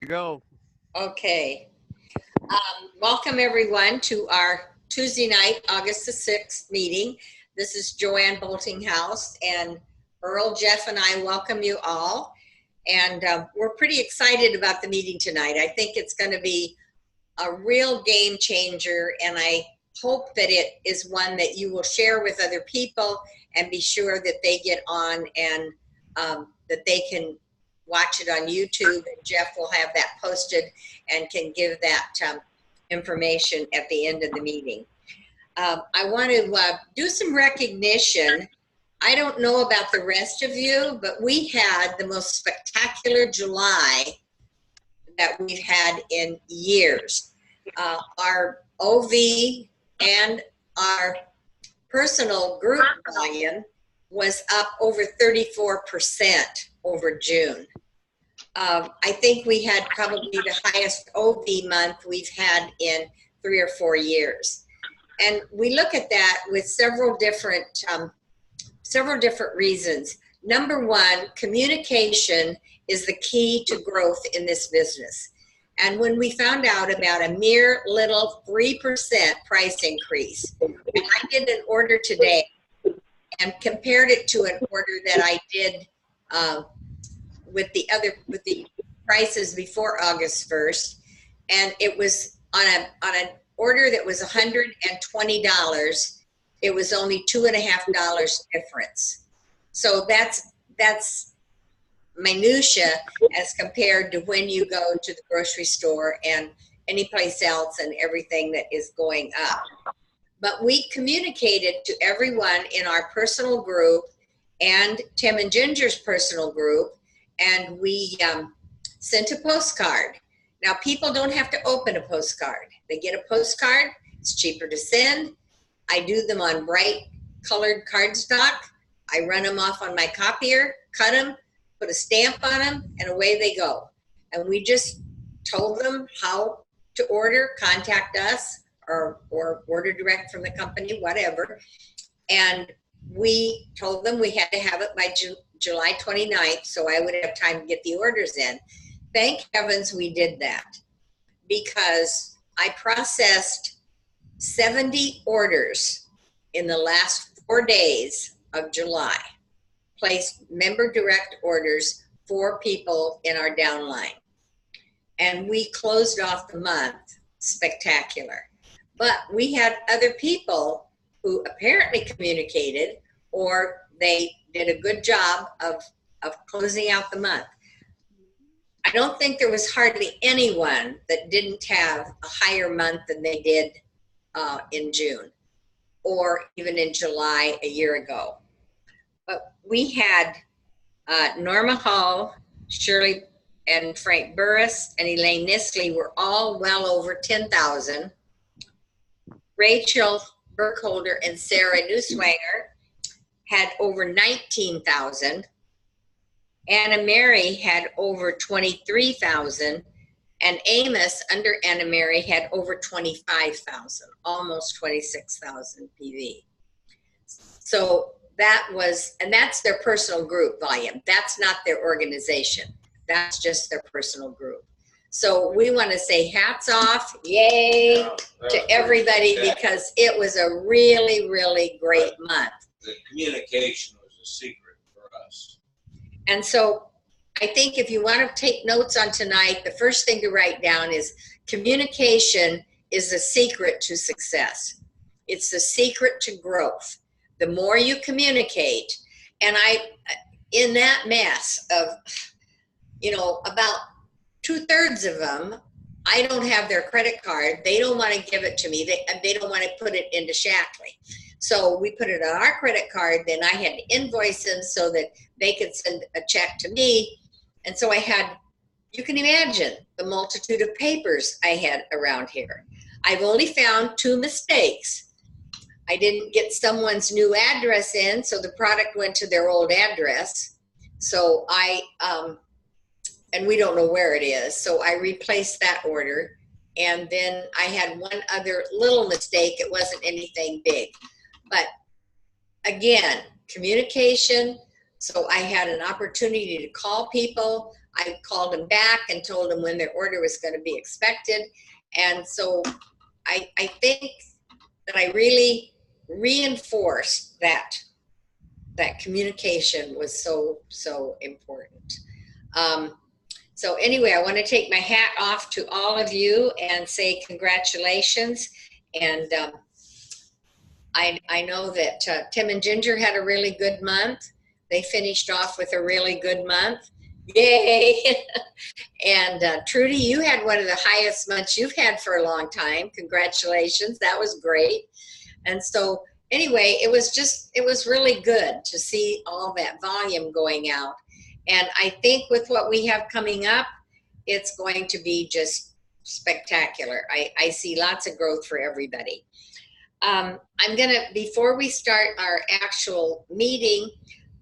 go. Okay. Welcome everyone to our Tuesday night, August the 6th meeting. This is Joanne Boltinghouse, and Earl, Jeff, and I welcome you all. And we're pretty excited about the meeting tonight. I think it's going to be a real game changer, and I hope that it is one that you will share with other people and be sure that they get on and that they can watch it on YouTube, and Jeff will have that posted and can give that information at the end of the meeting. I want to do some recognition. I don't know about the rest of you, but we had the most spectacular July that we've had in years. Our OV and our personal group volume was up over 34% over June. I think we had probably the highest OV month we've had in 3 or 4 years. And we look at that with several different reasons. Number one, communication is the key to growth in this business. And when we found out about a mere little 3% price increase, and I did an order today and compared it to an order that I did with the prices before August 1st, and it was on an order that was $120. It was only $2.50 difference. So that's minutia as compared to when you go to the grocery store and any place else and everything that is going up. But we communicated to everyone in our personal group and Tim and Ginger's personal group, and we sent a postcard. Now, people don't have to open a postcard. They get a postcard. It's cheaper to send. I do them on bright colored cardstock. I run them off on my copier, cut them, put a stamp on them, and away they go. And we just told them how to order, contact us, or order direct from the company, whatever. And we told them we had to have it by July 29th, so I would have time to get the orders in. Thank heavens we did that, because I processed 70 orders in the last 4 days of July, placed member direct orders for people in our downline. And we closed off the month spectacular. But we had other people who apparently communicated, or they did a good job of closing out the month. I don't think there was hardly anyone that didn't have a higher month than they did in June or even in July a year ago. But we had Norma Hall, Shirley and Frank Burris, and Elaine Nisley were all well over 10,000. Rachel Burkholder and Sarah Newswanger had over 19,000. Anna Mary had over 23,000, and Amos under Anna Mary had over 25,000, almost 26,000 PV. So that was, and that's their personal group volume. That's not their organization. That's just their personal group. So we want to say hats off, yay, to everybody, because it was a really, really great month. The communication was a secret for us. And so I think if you want to take notes on tonight, the first thing to write down is communication is the secret to success. It's the secret to growth. The more you communicate, and in that mess of, about 2/3 of them, I don't have their credit card. They don't want to give it to me. They don't want to put it into Shaklee. So we put it on our credit card. Then I had to invoice them so that they could send a check to me. And so I had, you can imagine the multitude of papers I had around here. I've only found 2 mistakes. I didn't get someone's new address in, so the product went to their old address. So and we don't know where it is. So I replaced that order. And then I had one other little mistake. It wasn't anything big. But again, communication. So I had an opportunity to call people. I called them back and told them when their order was going to be expected. And so I think that I really reinforced that communication was so important. So anyway, I want to take my hat off to all of you and say congratulations. And I know that Tim and Ginger had a really good month. They finished off with a really good month. Yay! And Trudy, you had one of the highest months you've had for a long time. Congratulations. That was great. And so anyway, it was really good to see all that volume going out. And I think with what we have coming up, it's going to be just spectacular. I see lots of growth for everybody. I'm going to, before we start our actual meeting,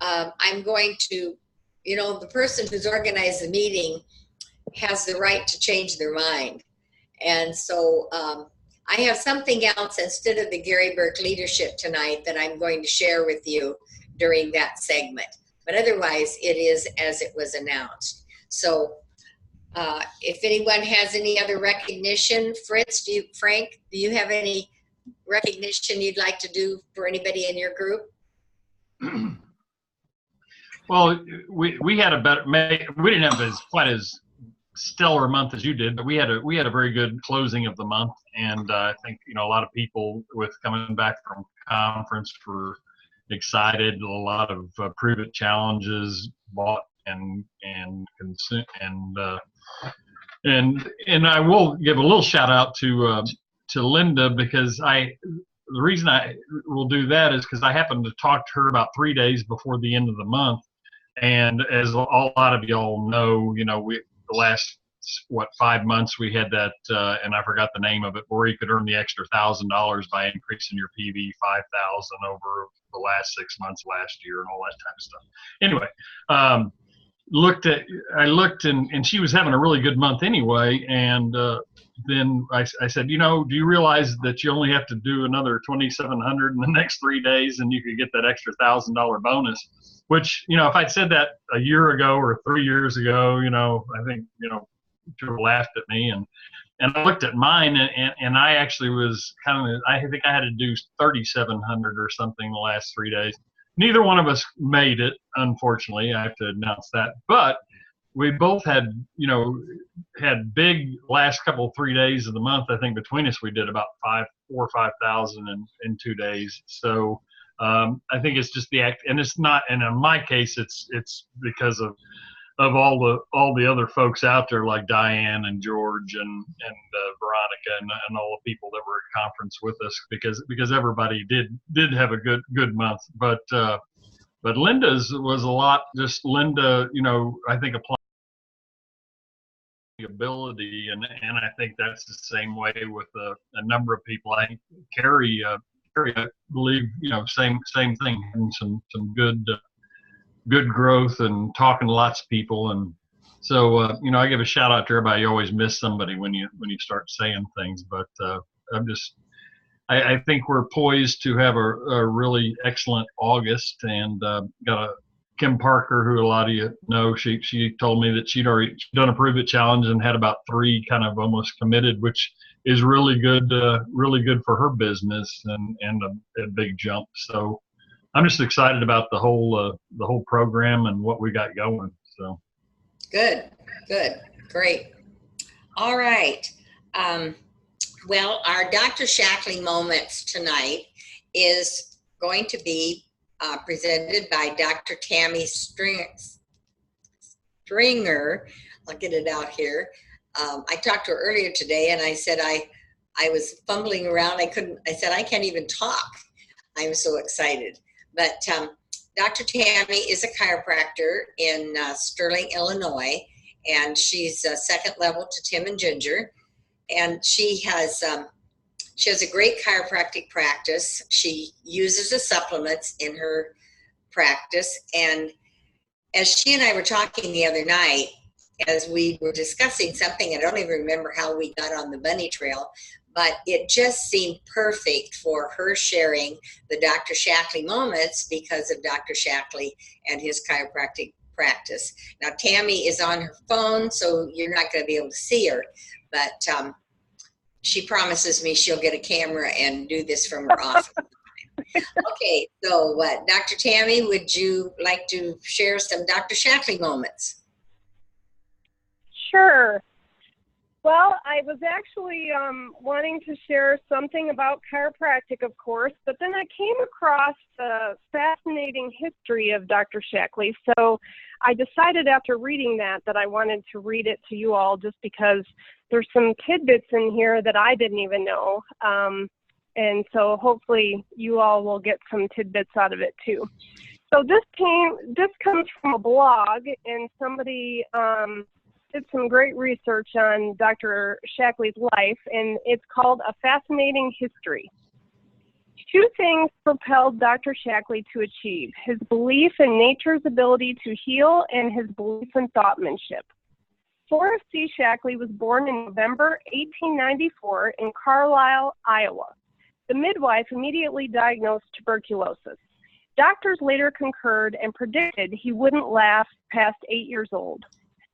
I'm going to, the person who's organized the meeting has the right to change their mind. And so I have something else instead of the Gary Burke leadership tonight that I'm going to share with you during that segment. But otherwise, it is as it was announced. So if anyone has any other recognition, Fritz, Frank, do you have any recognition you'd like to do for anybody in your group? Well, we had a better, we didn't have quite as stellar month as you did, but we had a very good closing of the month. And I think, a lot of people with coming back from conference were excited. A lot of Prove It challenges bought and consumed, and I will give a little shout out to Linda, because the reason I will do that is because I happened to talk to her about 3 days before the end of the month. And as a lot of y'all know, the last 5 months we had that, and I forgot the name of it, where you could earn the extra $1,000 by increasing your PV 5,000 over the last 6 months last year and all that type of stuff. Anyway, I looked and she was having a really good month anyway, and then I said, do you realize that you only have to do another 2,700 in the next 3 days and you could get that extra $1,000 bonus? Which, if I'd said that a year ago or 3 years ago, I think, she laughed at me. And I looked at mine, and I actually was I think I had to do 3,700 or something the last 3 days. Neither one of us made it, unfortunately. I have to announce that. But we both had, had big last 3 days of the month. I think between us we did about 4,000 or 5,000 in 2 days. So I think it's just the act, and it's not. And in my case, it's because of all the other folks out there like Diane and George and Veronica and all the people that were at conference with us, because everybody did have a good month. But Linda's was a lot. Just Linda, I think applying ability, and I think that's the same way with a number of people. I think Carrie, I believe, same thing, and some good growth and talking to lots of people. And so I give a shout out to everybody. You always miss somebody when you start saying things, but I think we're poised to have a really excellent August. And got Kim Parker, who a lot of you know, she told me that she'd already done a Prove It challenge and had about 3 kind of almost committed, which is really good for her business and a big jump. So I'm just excited about the whole program and what we got going. So good, great. All right. Well, our Dr. Shaklee Moments tonight is going to be presented by Dr. Tami Stringer. I'll get it out here. I talked to her earlier today, and I said I was fumbling around. I said I can't even talk. I'm so excited. But Dr. Tami is a chiropractor in Sterling, Illinois, and she's second level to Tim and Ginger. And she has a great chiropractic practice. She uses the supplements in her practice. And as she and I were talking the other night, as we were discussing something, I don't even remember how we got on the bunny trail, but it just seemed perfect for her sharing the Dr. Shaklee moments because of Dr. Shaklee and his chiropractic practice. Now, Tami is on her phone, so you're not going to be able to see her, but she promises me she'll get a camera and do this from her office. Okay, so Dr. Tami, would you like to share some Dr. Shaklee moments? Sure. Well, I was actually wanting to share something about chiropractic, of course, but then I came across the fascinating history of Dr. Shaklee. So I decided after reading that I wanted to read it to you all, just because there's some tidbits in here that I didn't even know. And so hopefully you all will get some tidbits out of it too. So this comes from a blog, and somebody did some great research on Dr. Shaklee's life, and it's called A Fascinating History. Two things propelled Dr. Shaklee to achieve: his belief in nature's ability to heal and his belief in thoughtmanship. Forrest C. Shaklee was born in November 1894 in Carlisle, Iowa. The midwife immediately diagnosed tuberculosis. Doctors later concurred and predicted he wouldn't last past 8 years old.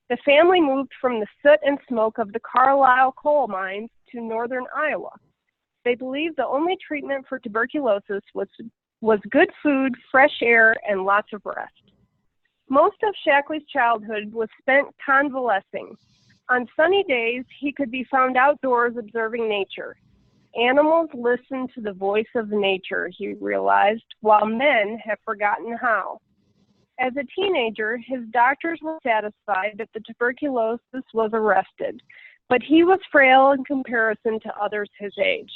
The family moved from the soot and smoke of the Carlisle coal mines to northern Iowa. They believed the only treatment for tuberculosis was good food, fresh air, and lots of rest. Most of Shaklee's childhood was spent convalescing. On sunny days, he could be found outdoors observing nature. Animals listen to the voice of nature, he realized, while men have forgotten how. As a teenager, his doctors were satisfied that the tuberculosis was arrested, but he was frail in comparison to others his age.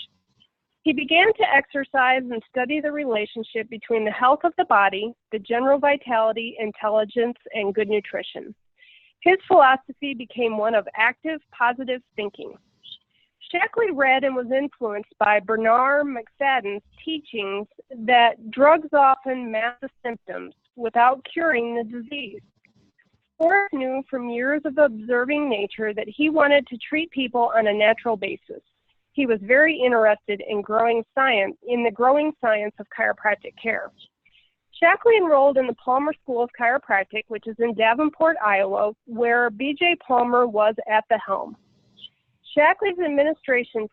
He began to exercise and study the relationship between the health of the body, the general vitality, intelligence, and good nutrition. His philosophy became one of active, positive thinking. Shaklee read and was influenced by Bernard McFadden's teachings that drugs often mask the symptoms without curing the disease. Forrest knew from years of observing nature that he wanted to treat people on a natural basis. He was very interested in the growing science of chiropractic care. Shaklee enrolled in the Palmer School of Chiropractic, which is in Davenport, Iowa, where B.J. Palmer was at the helm. Shaklee's admiration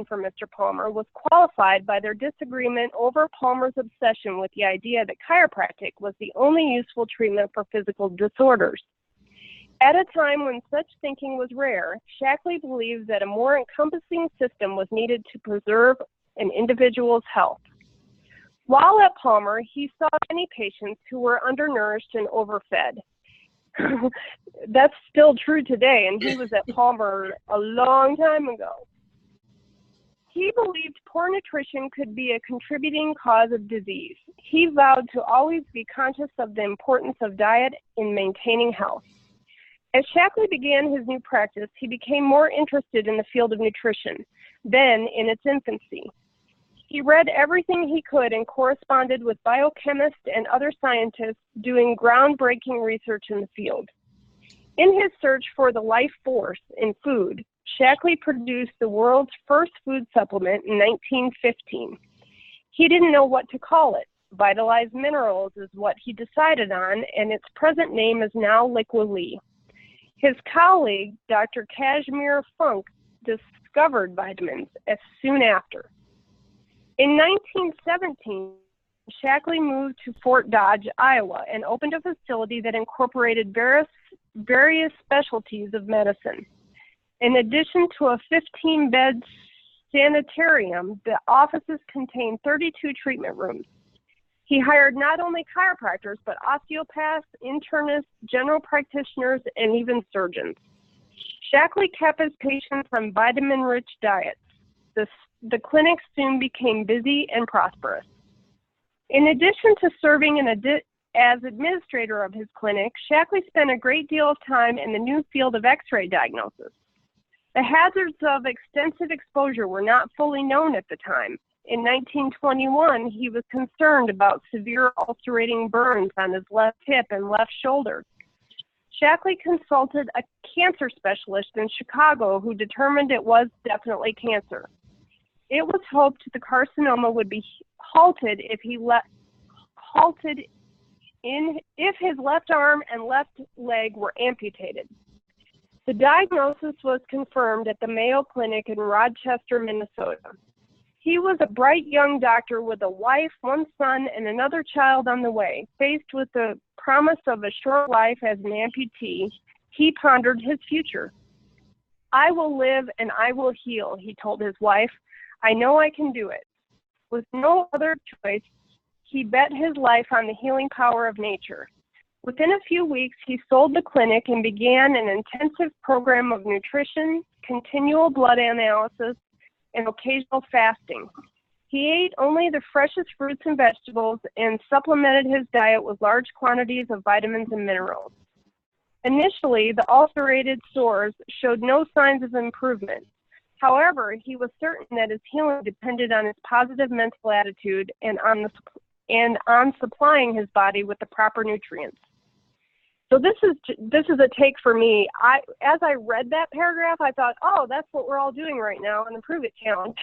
for Mr. Palmer was qualified by their disagreement over Palmer's obsession with the idea that chiropractic was the only useful treatment for physical disorders. At a time when such thinking was rare, Shaklee believed that a more encompassing system was needed to preserve an individual's health. While at Palmer, he saw many patients who were undernourished and overfed. That's still true today, and he was at Palmer a long time ago. He believed poor nutrition could be a contributing cause of disease. He vowed to always be conscious of the importance of diet in maintaining health. As Shaklee began his new practice, he became more interested in the field of nutrition, then in its infancy. He read everything he could and corresponded with biochemists and other scientists doing groundbreaking research in the field. In his search for the life force in food, Shaklee produced the world's first food supplement in 1915. He didn't know what to call it. Vitalized Minerals is what he decided on, and its present name is now Liqui-Li. His colleague, Dr. Kashmir Funk, discovered vitamins as soon after. In 1917, Shaklee moved to Fort Dodge, Iowa, and opened a facility that incorporated various specialties of medicine. In addition to a 15-bed sanitarium, the offices contained 32 treatment rooms. He hired not only chiropractors, but osteopaths, internists, general practitioners, and even surgeons. Shaklee kept his patients on vitamin-rich diets. The clinic soon became busy and prosperous. In addition to serving as administrator of his clinic, Shaklee spent a great deal of time in the new field of X-ray diagnosis. The hazards of extensive exposure were not fully known at the time. In 1921, he was concerned about severe ulcerating burns on his left hip and left shoulder. Shaklee consulted a cancer specialist in Chicago who determined it was definitely cancer. It was hoped the carcinoma would be halted if he halted if his left arm and left leg were amputated. The diagnosis was confirmed at the Mayo Clinic in Rochester, Minnesota. He was a bright young doctor with a wife, one son, and another child on the way. Faced with the promise of a short life as an amputee, he pondered his future. "I will live and I will heal," he told his wife. "I know I can do it." With no other choice, he bet his life on the healing power of nature. Within a few weeks, he sold the clinic and began an intensive program of nutrition, continual blood analysis, and occasional fasting. He ate only the freshest fruits and vegetables and supplemented his diet with large quantities of vitamins and minerals. Initially, the ulcerated sores showed no signs of improvement. However, he was certain that his healing depended on his positive mental attitude and on supplying his body with the proper nutrients. So this is a take for me. As I read that paragraph, I thought, oh, that's what we're all doing right now on the Prove It Challenge.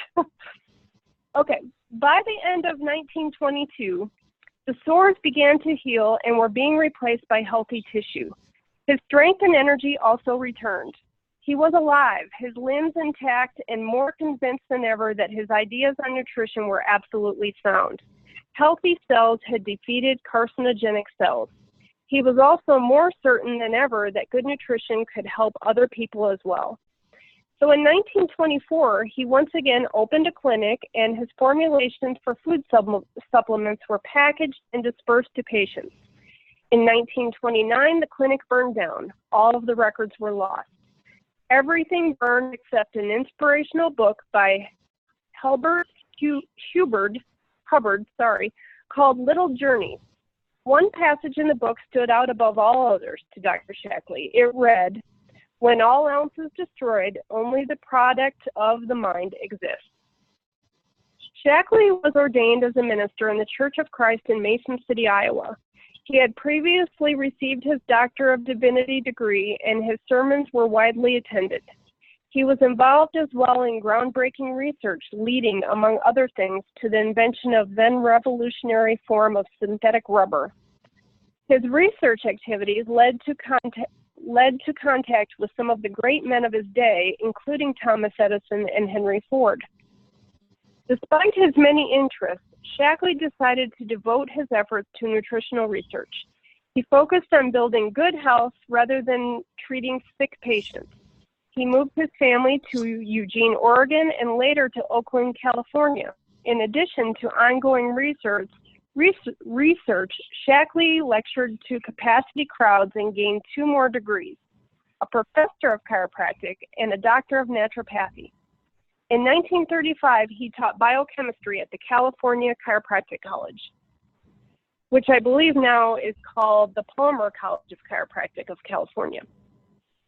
Okay, by the end of 1922, the sores began to heal and were being replaced by healthy tissue. His strength and energy also returned. He was alive, his limbs intact, and more convinced than ever that his ideas on nutrition were absolutely sound. Healthy cells had defeated carcinogenic cells. He was also more certain than ever that good nutrition could help other people as well. So in 1924, he once again opened a clinic, and his formulations for food supplements were packaged and dispersed to patients. In 1929, the clinic burned down. All of the records were lost. Everything burned except an inspirational book by Hubbard, called Little Journeys. One passage in the book stood out above all others to Dr. Shaklee. It read, "When all else is destroyed, only the product of the mind exists." Shaklee was ordained as a minister in the Church of Christ in Mason City, Iowa. He had previously received his Doctor of Divinity degree, and his sermons were widely attended. He was involved as well in groundbreaking research, leading, among other things, to the invention of then revolutionary form of synthetic rubber. His research activities led to contact with some of the great men of his day, including Thomas Edison and Henry Ford. Despite his many interests, Shaklee decided to devote his efforts to nutritional research. He focused on building good health rather than treating sick patients. He moved his family to Eugene, Oregon, and later to Oakland, California. In addition to ongoing research, Shaklee lectured to capacity crowds and gained 2 more degrees, a professor of chiropractic and a doctor of naturopathy. In 1935, he taught biochemistry at the California Chiropractic College, which I believe now is called the Palmer College of Chiropractic of California.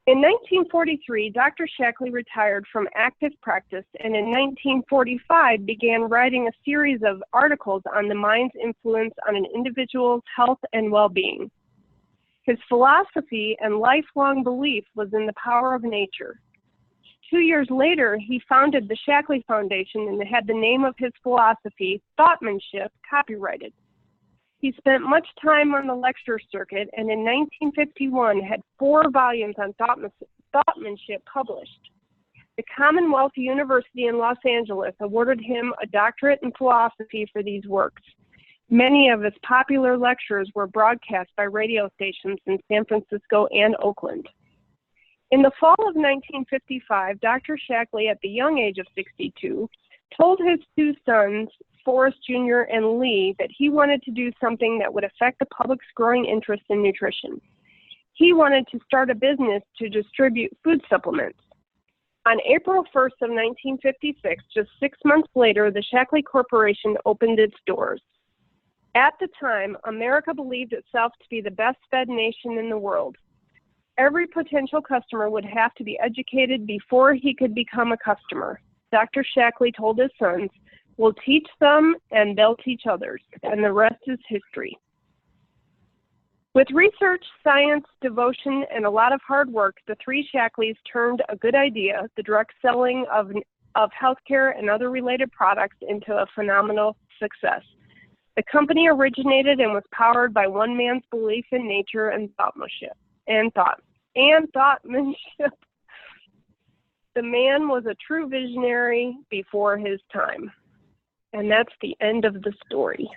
In 1943, Dr. Shaklee retired from active practice, and in 1945 began writing a series of articles on the mind's influence on an individual's health and well-being. His philosophy and lifelong belief was in the power of nature. 2 years later, he founded the Shaklee Foundation and had the name of his philosophy, thoughtmanship, copyrighted. He spent much time on the lecture circuit, and in 1951 had 4 volumes on thoughtmanship published. The Commonwealth University in Los Angeles awarded him a doctorate in philosophy for these works. Many of his popular lectures were broadcast by radio stations in San Francisco and Oakland. In the fall of 1955, Dr. Shaklee, at the young age of 62, told his 2 sons, Forrest Jr. and Lee, that he wanted to do something that would affect the public's growing interest in nutrition. He wanted to start a business to distribute food supplements. On April 1st of 1956, just 6 months later, the Shaklee Corporation opened its doors. At the time, America believed itself to be the best-fed nation in the world. Every potential customer would have to be educated before he could become a customer. Dr. Shaklee told his sons, "We'll teach them and they'll teach others, and the rest is history." With research, science, devotion, and a lot of hard work, the 3 Shaklees turned a good idea, the direct selling of healthcare and other related products, into a phenomenal success. The company originated and was powered by one man's belief in nature and thoughtmanship. The man was a true visionary before his time. And that's the end of the story.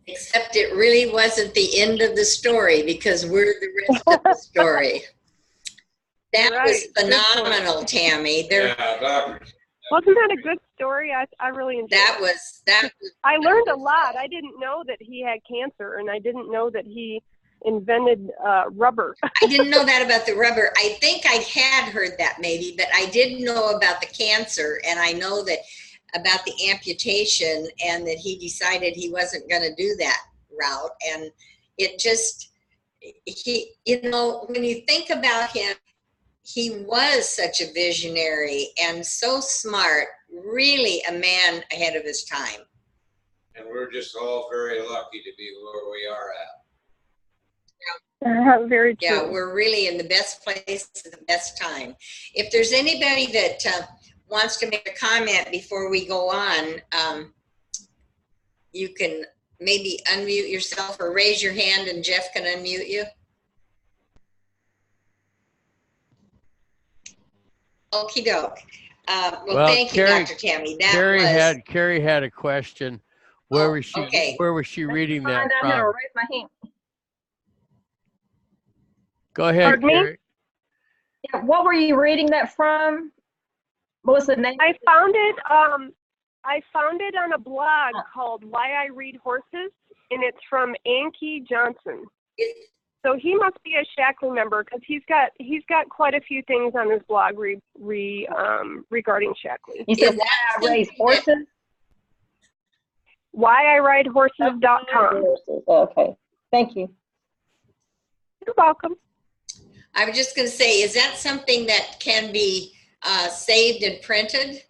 Except it really wasn't the end of the story, because we're the rest of the story. That was phenomenal, Tami. Wasn't that a good story? I really enjoyed that. I learned a lot. I didn't know that he had cancer, and I didn't know that he invented rubber. I didn't know that about the rubber. I think I had heard that maybe, but I didn't know about the cancer, and I know that about the amputation, and that he decided he wasn't going to do that route. And it just, when you think about him, he was such a visionary and so smart, really a man ahead of his time. And we're just all very lucky to be where we are at. Very true. Yeah, we're really in the best place at the best time. If there's anybody that wants to make a comment before we go on, you can maybe unmute yourself or raise your hand and Jeff can unmute you. Okie doke. Well, thank you, Dr. Tami. Carrie had a question. Where was she? Okay. Where was she reading that from? I'm gonna raise my hand. Go ahead, Carrie. Yeah, what were you reading that from? What was the name? I found it on a blog called Why I Read Horses, and it's from Anki Johnson. So he must be a Shaklee member, because he's got quite a few things on his blog regarding Shaklee. You said Why I Raise Horses? WhyIRideHorses.com. Okay, thank you. You're welcome. I was just going to say, is that something that can be saved and printed?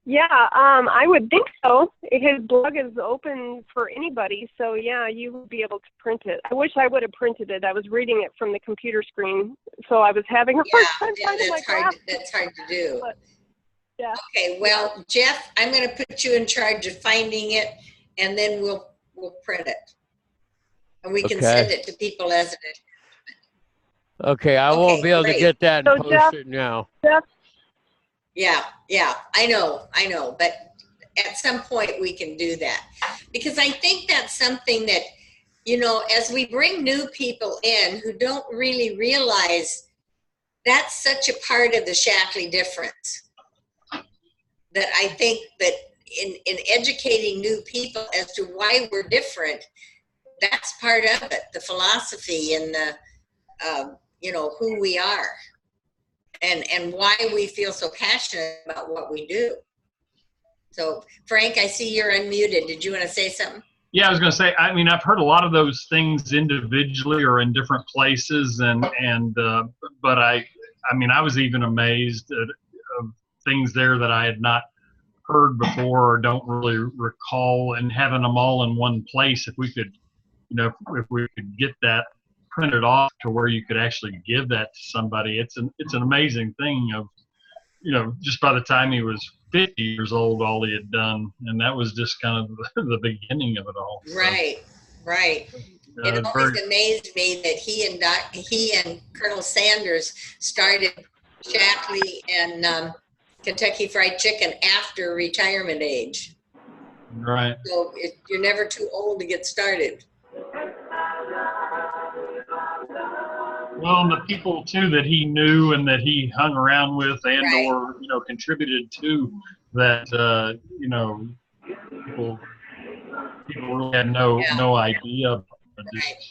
Yeah, I would think so. His blog is open for anybody, so yeah, you would be able to print it. I wish I would have printed it. I was reading it from the computer screen, so I was having a hard time finding my graph. That's hard to do. But, yeah. Okay, well, Jeff, I'm going to put you in charge of finding it, and then we'll print it, and we can send it to people as an attachment. Okay, I won't be able to get that and post it now. Jeff, yeah, I know, but at some point we can do that, because I think that's something that, as we bring new people in who don't really realize that's such a part of the Shaklee difference, that I think that in educating new people as to why we're different, that's part of it, the philosophy and the, who we are. And why we feel so passionate about what we do. So, Frank, I see you're unmuted. Did you want to say something? Yeah, I was going to say, I mean, I've heard a lot of those things individually or in different places, but I was even amazed at things there that I had not heard before or don't really recall, and having them all in one place. If we could, if we could get that printed off to where you could actually give that to somebody, it's an amazing thing of, just by the time he was 50 years old, all he had done, and that was just kind of the beginning of it all. Right. It always amazed me that he and Colonel Sanders started Shaklee and Kentucky Fried Chicken after retirement age. Right. So you're never too old to get started. Well, and the people too that he knew and that he hung around with, and or contributed to, that people really had no idea.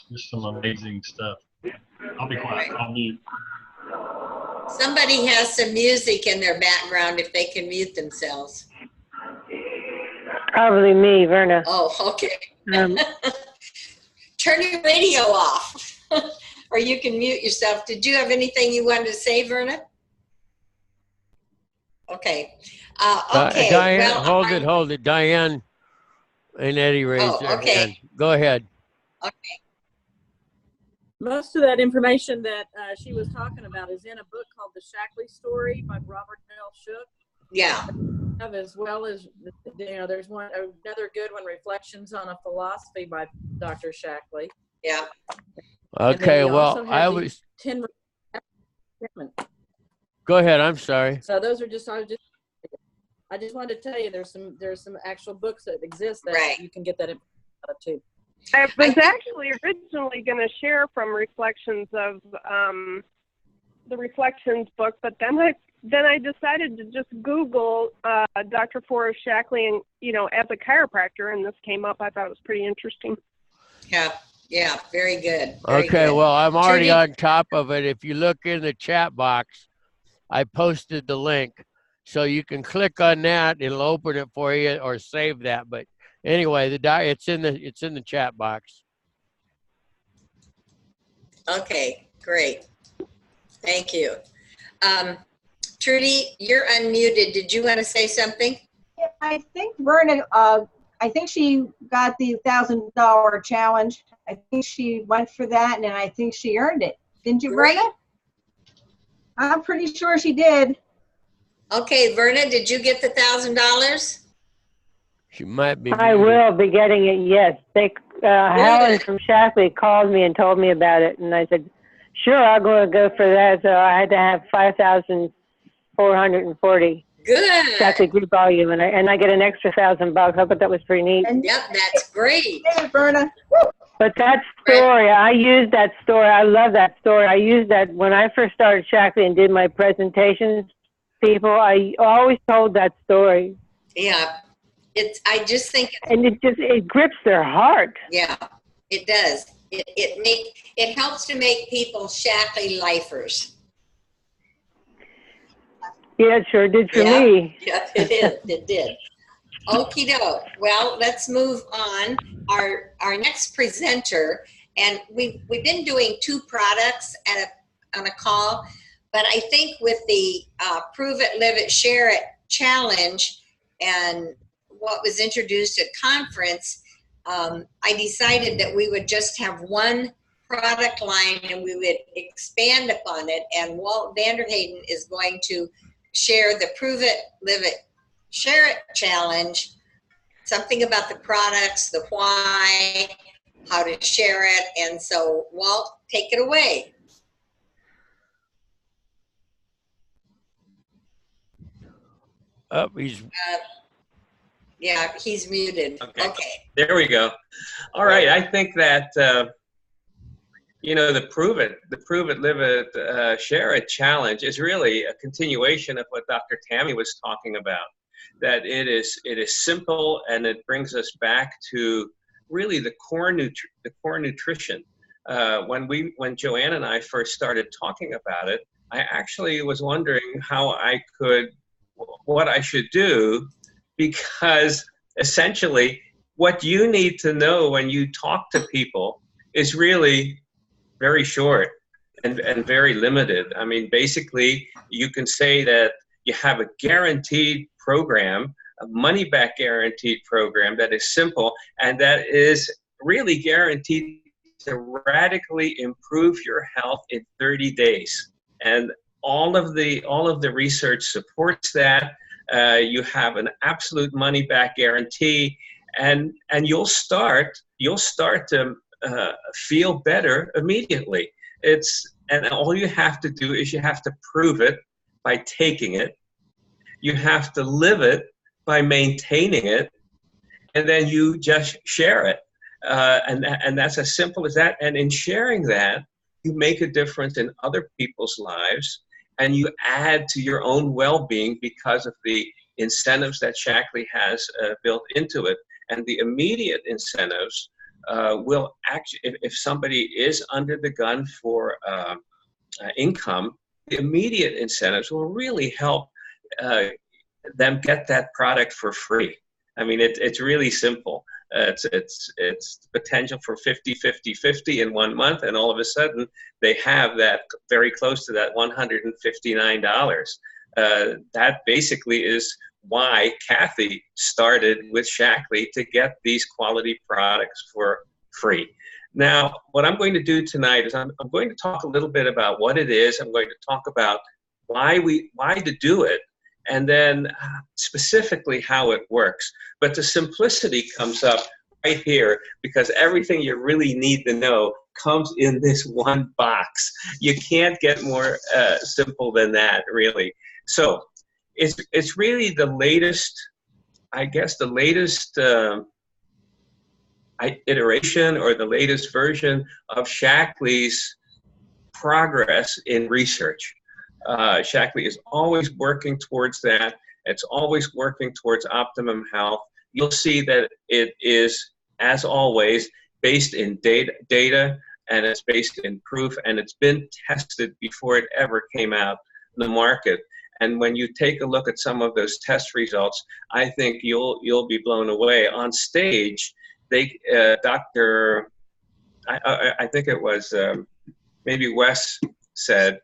Just some amazing stuff. I'll be quiet. I'll mute. Somebody has some music in their background if they can mute themselves. Probably me, Verna. Oh, okay. Turn your radio off. Or you can mute yourself. Did you have anything you wanted to say, Verna? Okay. Okay. Diane, hold it. Diane and Eddie raised their hand. Go ahead. Okay. Most of that information that she was talking about is in a book called The Shaklee Story by Robert L. Shook. Yeah. as well as, there's another good one, Reflections on a Philosophy by Dr. Shaklee. Yeah. Okay, well, I was. 10. Go ahead. I'm sorry. So those are just, I just wanted to tell you there's some actual books that exist that you can get that information out of too. I was actually originally going to share from Reflections of the Reflections book, but then I decided to just Google Dr. Forrest Shaklee and, as a chiropractor, and this came up. I thought it was pretty interesting. Yeah, very good. Very good. Well, I'm already on top of it. If you look in the chat box, I posted the link, so you can click on that. It'll open it for you, or save that. But anyway, it's in the chat box. Okay, great. Thank you. Trudy, you're unmuted. Did you want to say something? Yeah, I think Verna, I think she got the $1,000 challenge. I think she went for that, and I think she earned it. Didn't you, Verna? I'm pretty sure she did. Okay, Verna, did you get the $1,000? She might be. I will be getting it, yes. Helen from Shaklee called me and told me about it, and I said, sure, I'll go for that. So I had to have 5,440. Good. Shaklee group volume, and I get an extra $1,000. I thought that was pretty neat. Yep, that's great. Verna. But that story, I used that story. I love that story. I used that when I first started Shaklee and did my presentations. People, I always told that story. Yeah, I just think, and it grips their heart. Yeah, it does. It helps to make people Shaklee lifers. Yeah, it sure did for me. Yeah, it did. Okie doke. Well, let's move on. Our next presenter, and we've been doing 2 products on a call, but I think with the Prove It, Live It, Share It challenge and what was introduced at conference, I decided that we would just have one product line and we would expand upon it. And Walt Vanderheyden is going to share the Prove It, Live It, Share It challenge, something about the products, the why, how to share it. And so, Walt, take it away. Oh, he's... yeah, he's muted. Okay. There we go. All right. I think that, the Prove It, Live It, Share It challenge is really a continuation of what Dr. Tami was talking about. That it is simple, and it brings us back to really the core nutrition. When Joanne and I first started talking about it, I actually was wondering what I should do, because essentially what you need to know when you talk to people is really very short and very limited. I mean, basically, you can say that you have a guaranteed program, a money-back guaranteed program that is simple and that is really guaranteed to radically improve your health in 30 days. And all of the research supports that. You have an absolute money-back guarantee, and you'll start to feel better immediately. And all you have to do is you have to prove it by taking it. You have to live it by maintaining it, and then you just share it. And that's as simple as that. And in sharing that, you make a difference in other people's lives, and you add to your own well-being because of the incentives that Shaklee has built into it. And the immediate incentives will actually, if somebody is under the gun for income, the immediate incentives will really help them get that product for free. I mean, it's really simple. It's potential for 50-50-50 in 1 month, and all of a sudden they have that very close to that $159. That basically is why Kathy started with Shaklee, to get these quality products for free. Now, what I'm going to do tonight is I'm going to talk a little bit about what it is. I'm going to talk about why to do it, and then specifically how it works. But the simplicity comes up right here, because everything you really need to know comes in this one box. You can't get more simple than that, really. So it's really the latest, I guess, the latest iteration or the latest version of Shaklee's progress in research. Shaklee is always working towards that. It's always working towards optimum health. You'll see that it is, as always, based in data, and it's based in proof, and it's been tested before it ever came out in the market. And when you take a look at some of those test results, I think you'll be blown away. On stage, they, I think it was maybe Wes said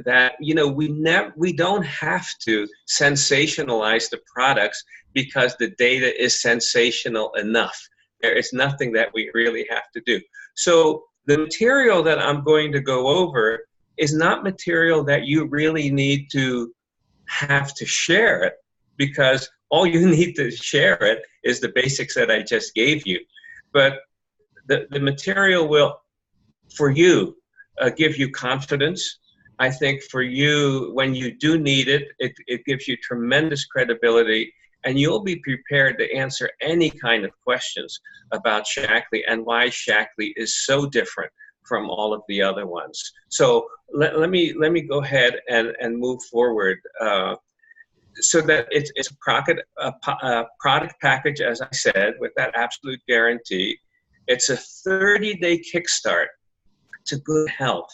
that, you know, we don't have to sensationalize the products because the data is sensational enough. There is nothing that we really have to do. So the material that I'm going to go over is not material that you really need to have to share it, because all you need to share it is the basics that I just gave you. But the material will, for you, give you confidence. I think for you, when you do need it, it gives you tremendous credibility, and you'll be prepared to answer any kind of questions about Shaklee and why Shaklee is so different from all of the other ones. So let me go ahead and move forward. So that it's a product package, as I said, with that absolute guarantee. It's a 30-day kickstart to good health.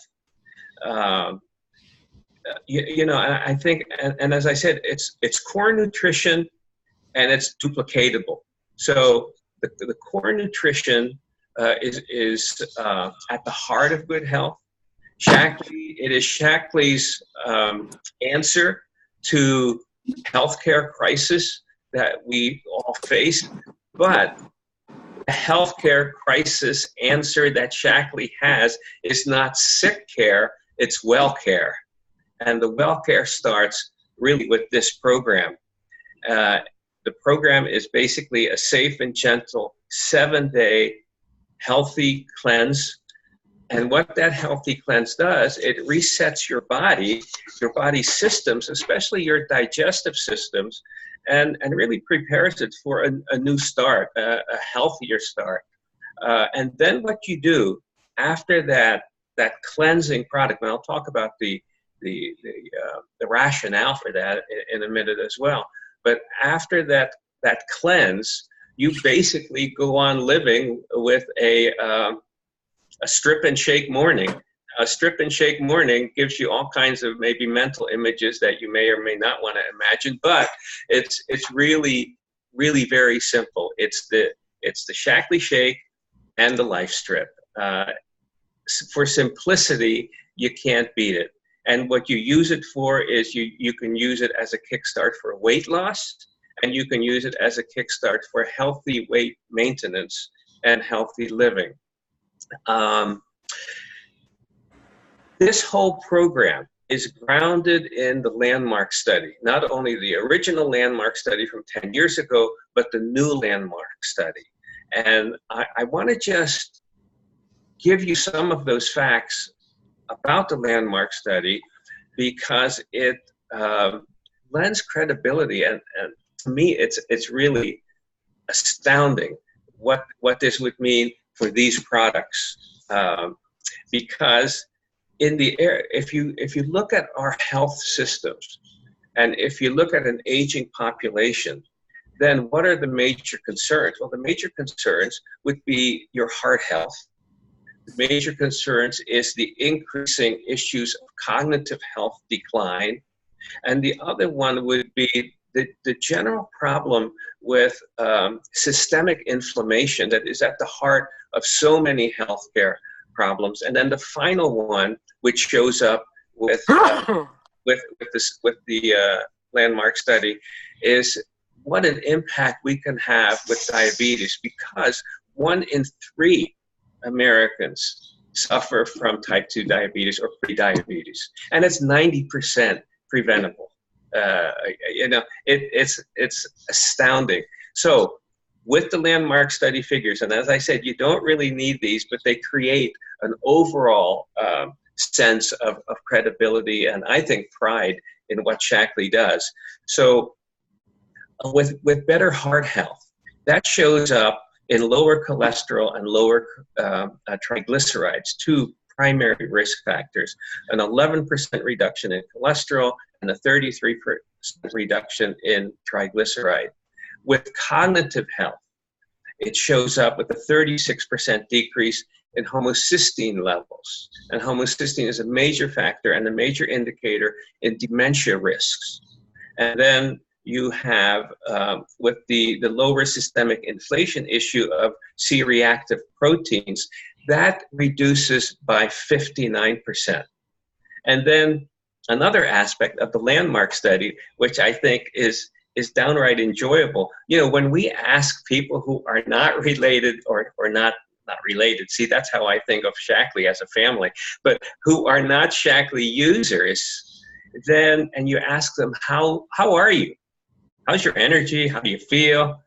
You know, I think, and as I said, it's core nutrition, and it's duplicatable. So the core nutrition is at the heart of good health. It is Shaklee's answer to healthcare crisis that we all face, but the healthcare crisis answer that Shaklee has is not sick care, it's well care. And the well care starts really with this program. The program is basically a safe and gentle 7-day healthy cleanse. And what that healthy cleanse does, it resets your body's systems, especially your digestive systems, and really prepares it for a new start, a healthier start. And then what you do after that cleansing product, and I'll talk about the rationale for that in a minute as well. But after that cleanse, you basically go on living with a strip and shake morning. A strip and shake morning gives you all kinds of maybe mental images that you may or may not want to imagine, but it's really, really very simple. It's the Shaklee shake and the life strip. For simplicity, you can't beat it. And what you use it for is you can use it as a kickstart for weight loss, and you can use it as a kickstart for healthy weight maintenance and healthy living. This whole program is grounded in the landmark study, not only the original landmark study from 10 years ago, but the new landmark study. And I want to just give you some of those facts about the landmark study, because it lends credibility, and to me it's really astounding what this would mean for these products, because in the air, if you look at our health systems, and if you look at an aging population, then what are the major concerns? Well, the major concerns would be your heart health. The major concerns is the increasing issues of cognitive health decline. And the other one would be the general problem with systemic inflammation that is at the heart of so many healthcare problems. And then the final one, which shows up with the landmark study, is what an impact we can have with diabetes, because 1 in 3 Americans suffer from type 2 diabetes or prediabetes, and it's 90% preventable. You know, it's astounding. So with the landmark study figures, and as I said, you don't really need these, but they create an overall sense of credibility and I think pride in what Shaklee does. So with better heart health, that shows up in lower cholesterol and lower triglycerides, two primary risk factors, an 11% reduction in cholesterol and a 33% reduction in triglyceride. With cognitive health, it shows up with a 36% decrease in homocysteine levels. And homocysteine is a major factor and a major indicator in dementia risks. And then you have, with the lower systemic inflation issue of C-reactive proteins, that reduces by 59%. And then another aspect of the landmark study, which I think is downright enjoyable. You know, when we ask people who are not related or not related, see, that's how I think of Shaklee as a family, but who are not Shaklee users, then, and you ask them, how are you? How's your energy? How do you feel?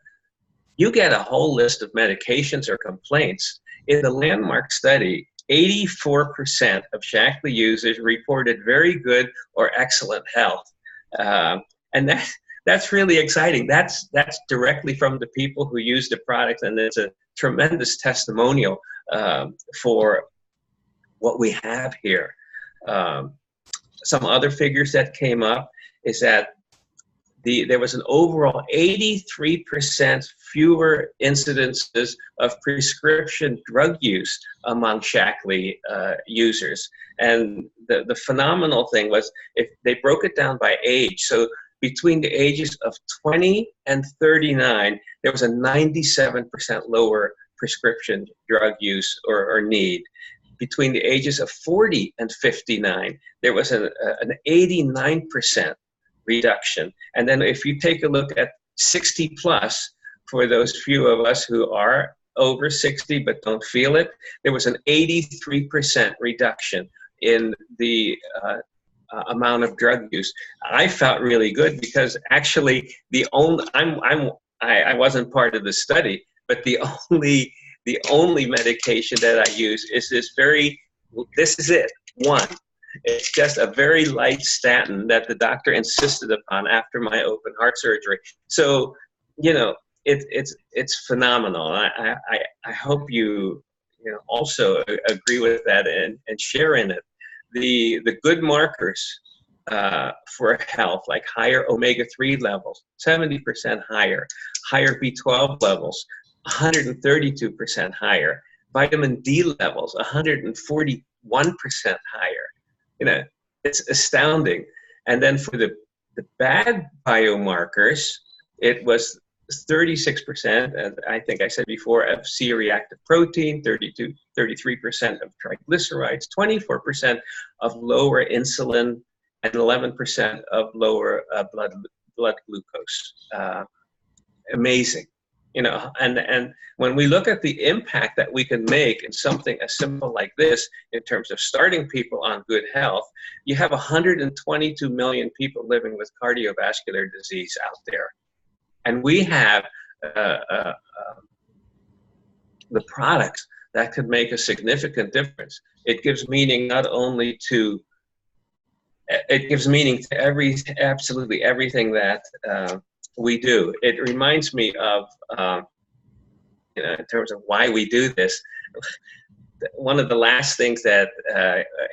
You get a whole list of medications or complaints. In the landmark study, 84% of Shaklee users reported very good or excellent health. And that's really exciting. That's directly from the people who use the product, and it's a tremendous testimonial for what we have here. Some other figures that came up is that there was an overall 83% fewer incidences of prescription drug use among Shaklee users. And the phenomenal thing was, if they broke it down by age, so between the ages of 20 and 39, there was a 97% lower prescription drug use or need. Between the ages of 40 and 59, there was an 89% reduction. And then if you take a look at 60 plus, for those few of us who are over 60 but don't feel it, there was an 83% reduction in the amount of drug use. I felt really good because actually I wasn't part of the study, but the only medication that I use is this is it, one. It's just a very light statin that the doctor insisted upon after my open heart surgery. So, you know, it's phenomenal. I hope you also agree with that and share in it. The good markers for health, like higher omega-3 levels, 70% higher, higher B12 levels, 132% higher, vitamin D levels, 141% higher. You know, it's astounding. And then for the bad biomarkers, it was 36%, and I think I said before, of C-reactive protein, 33% of triglycerides, 24% of lower insulin, and 11% of lower blood glucose. Amazing. You know, and when we look at the impact that we can make in something as simple like this, in terms of starting people on good health, you have 122 million people living with cardiovascular disease out there. And we have the products that could make a significant difference. It gives meaning not only to, it gives meaning to absolutely everything that we do. It reminds me of, you know, in terms of why we do this, one of the last things that,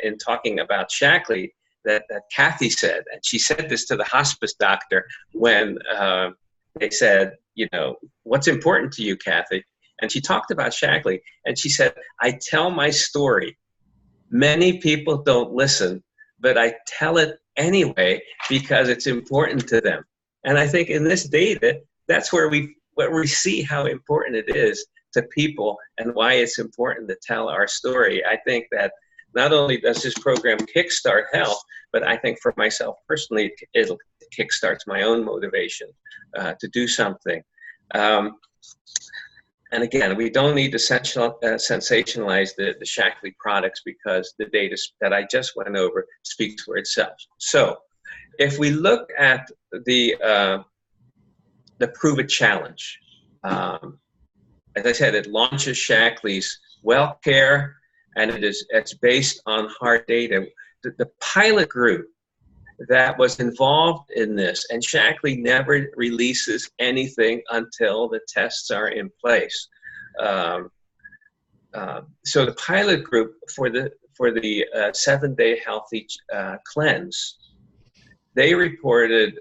in talking about Shaklee, that Kathy said, and she said this to the hospice doctor when they said, you know, what's important to you, Kathy? And she talked about Shaklee, and she said, I tell my story. Many people don't listen, but I tell it anyway because it's important to them. And I think in this data, that's where we see how important it is to people and why it's important to tell our story. I think that not only does this program kickstart health, but I think for myself personally, it kickstarts my own motivation to do something. And again, we don't need to sensationalize the Shaklee products because the data that I just went over speaks for itself. So if we look at the Prove It Challenge, as I said, it launches Shaklee's Well Care, and it's based on hard data. The pilot group that was involved in this, and Shaklee never releases anything until the tests are in place. So the pilot group for the 7-day healthy cleanse, they reported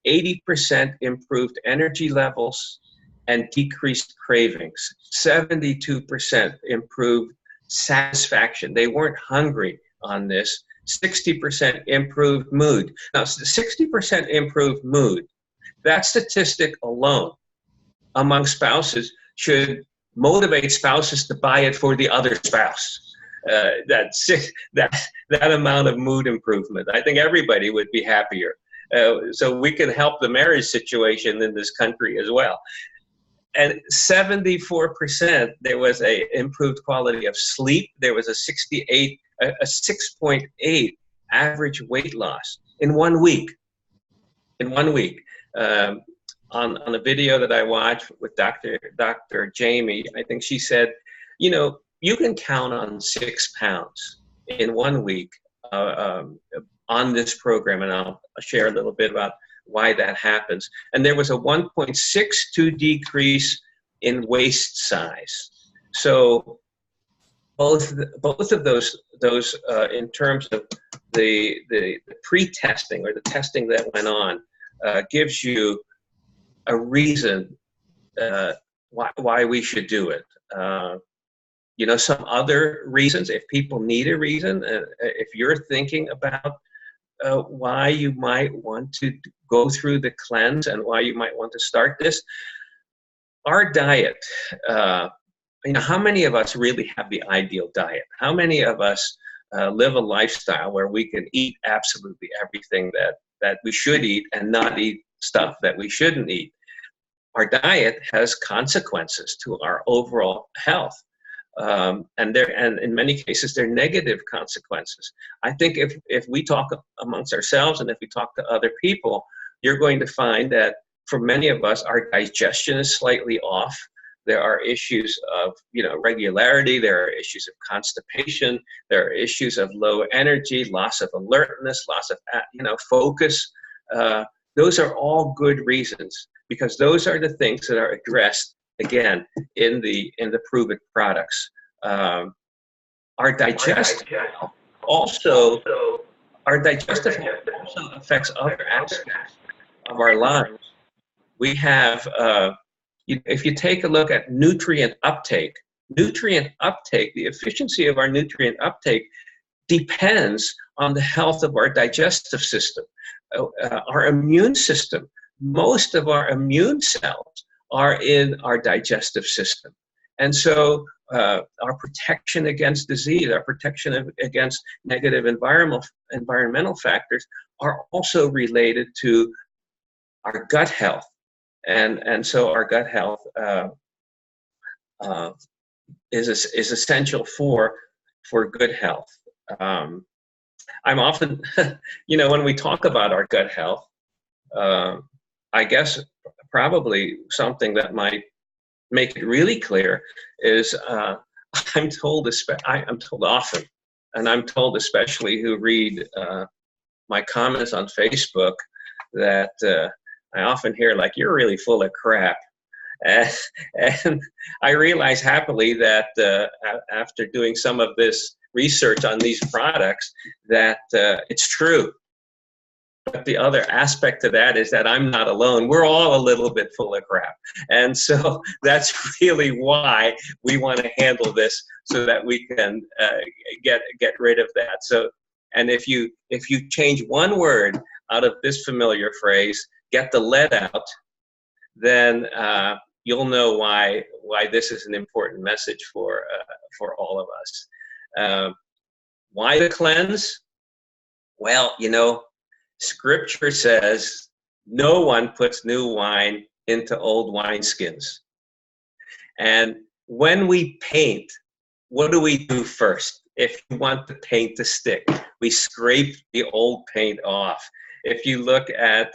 80% improved energy levels and decreased cravings, 72% improved satisfaction. They weren't hungry on this. 60% improved mood. Now, 60% improved mood, that statistic alone among spouses should motivate spouses to buy it for the other spouse. That amount of mood improvement, I think everybody would be happier. So we can help the marriage situation in this country as well. And 74%, there was a improved quality of sleep. There was a 6.8 average weight loss in 1 week. In 1 week. On a video that I watched with Dr. Jamie, I think she said, you know, you can count on 6 pounds in 1 week on this program, and I'll share a little bit about why that happens. And there was a 1.62 decrease in waist size. So both of those in terms of the pre-testing or the testing that went on gives you a reason why we should do it. You know, some other reasons, if people need a reason, if you're thinking about why you might want to go through the cleanse and why you might want to start this, our diet, you know, how many of us really have the ideal diet? How many of us live a lifestyle where we can eat absolutely everything that we should eat and not eat stuff that we shouldn't eat? Our diet has consequences to our overall health. And in many cases, they're negative consequences. I think if we talk amongst ourselves and if we talk to other people, you're going to find that for many of us, our digestion is slightly off. There are issues of, you know, regularity. There are issues of constipation. There are issues of low energy, loss of alertness, loss of, you know, focus. Those are all good reasons, because those are the things that are addressed again in the Prove It products. Our digestive health also affects other aspects of our lives. We have, if you take a look at nutrient uptake, the efficiency of our nutrient uptake depends on the health of our digestive system. Our immune system, most of our immune cells are in our digestive system. And so our protection against disease, our protection against negative environmental factors are also related to our gut health. And so our gut health is essential for good health. I'm often, you know, when we talk about our gut health, I guess probably something that might make it really clear is I'm told often, and I'm told especially who read my comments on Facebook, that I often hear, like, you're really full of crap. And I realize happily that after doing some of this research on these products, that it's true. But the other aspect to that is that I'm not alone. We're all a little bit full of crap. And so that's really why we want to handle this, so that we can get rid of that. So, and if you change one word out of this familiar phrase, get the lead out, then you'll know why this is an important message for all of us. Why the cleanse? Well, you know, Scripture says no one puts new wine into old wineskins. And when we paint, what do we do first? If you want the paint to stick, we scrape the old paint off. If you look at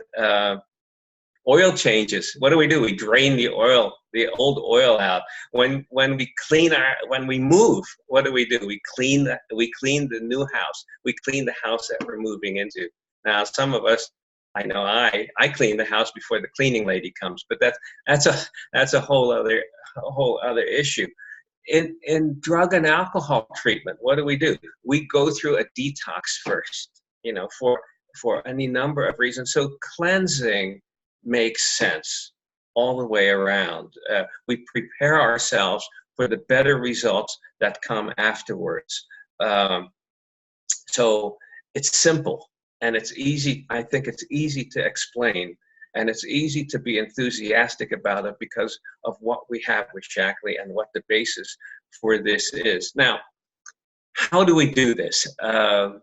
oil changes, what do? We drain the old oil out. When we move, what do? We clean the new house. We clean the house that we're moving into. Now, some of us, I know I clean the house before the cleaning lady comes, but that's a whole other issue. In drug and alcohol treatment, what do? We go through a detox first, for any number of reasons. So cleansing makes sense all the way around. We prepare ourselves for the better results that come afterwards. So it's simple and it's easy. I think it's easy to explain, and it's easy to be enthusiastic about it because of what we have with Shaklee and what the basis for this is. Now, how do we do this? The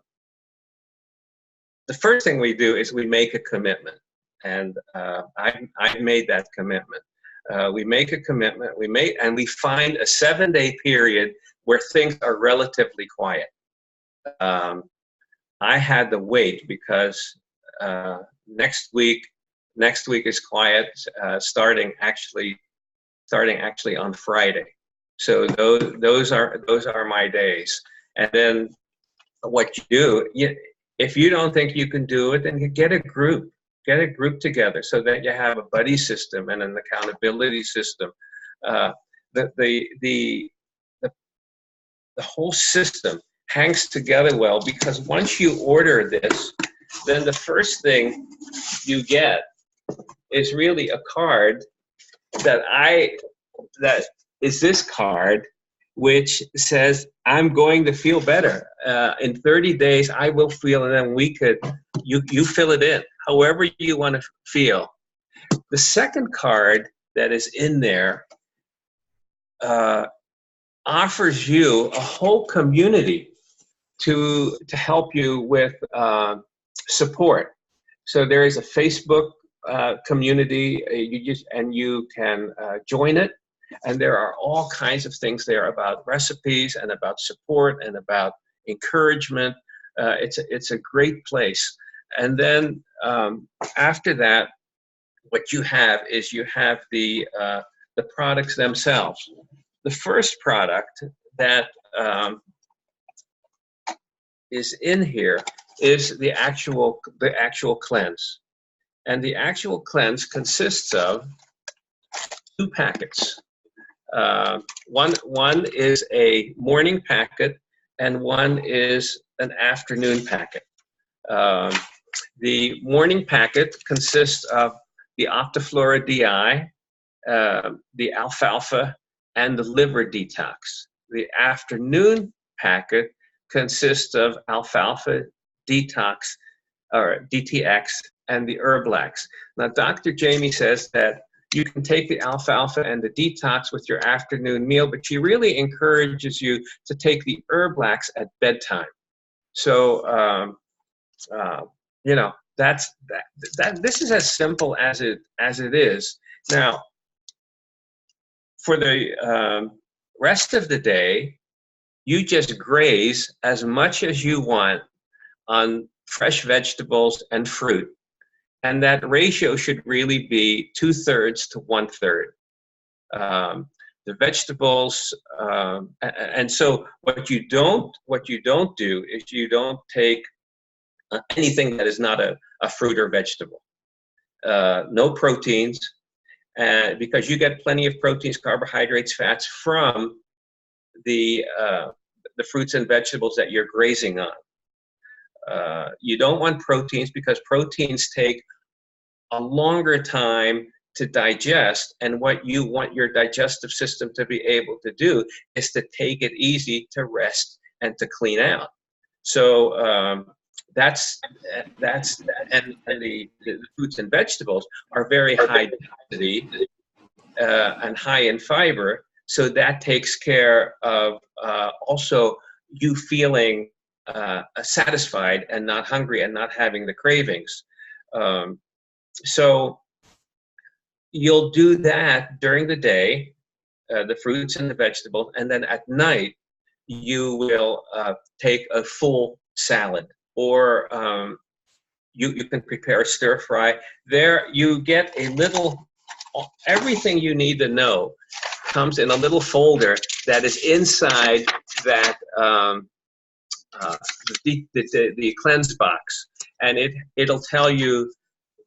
first thing we do is we make a commitment. And I've made that commitment. We make a commitment, and we find a 7-day period where things are relatively quiet. I had to wait because next week is quiet, starting actually on Friday. So those are my days. And then what you do, if you don't think you can do it, then you get a group. Get a group together so that you have a buddy system and an accountability system. The whole system hangs together well, because once you order this, then the first thing you get is really a card that is this card, which says, I'm going to feel better. In 30 days, I will feel, and then you fill it in, however you want to feel. The second card that is in there offers you a whole community to help you with support. So there is a Facebook community, you can join it. And there are all kinds of things there about recipes and about support and about encouragement. It's a great place. And then after that, what you have is the products themselves. The first product that is in here is the actual cleanse. And the actual cleanse consists of 2 packets. One is a morning packet, and one is an afternoon packet. The morning packet consists of the Optiflora DI, the alfalfa, and the liver detox. The afternoon packet consists of alfalfa detox, or DTX, and the Herblax. Now, Dr. Jamie says that you can take the alfalfa and the detox with your afternoon meal, but she really encourages you to take the Herblax at bedtime. So, this is as simple as it is. Now, for the rest of the day, you just graze as much as you want on fresh vegetables and fruit. And that ratio should really be 2/3 to 1/3. The vegetables, and so what you don't do is you don't take anything that is not a fruit or vegetable. No proteins, because you get plenty of proteins, carbohydrates, fats from the fruits and vegetables that you're grazing on. You don't want proteins because proteins take a longer time to digest, and what you want your digestive system to be able to do is to take it easy, to rest, and to clean out. So that's and the fruits and vegetables are very high density and high in fiber, so that takes care of also you feeling satisfied and not hungry and not having the cravings. So you'll do that during the day, the fruits and the vegetables, and then at night you will take a full salad, or You can prepare a stir fry. There you get a little, everything you need to know comes in a little folder that is inside that the cleanse box, and it'll tell you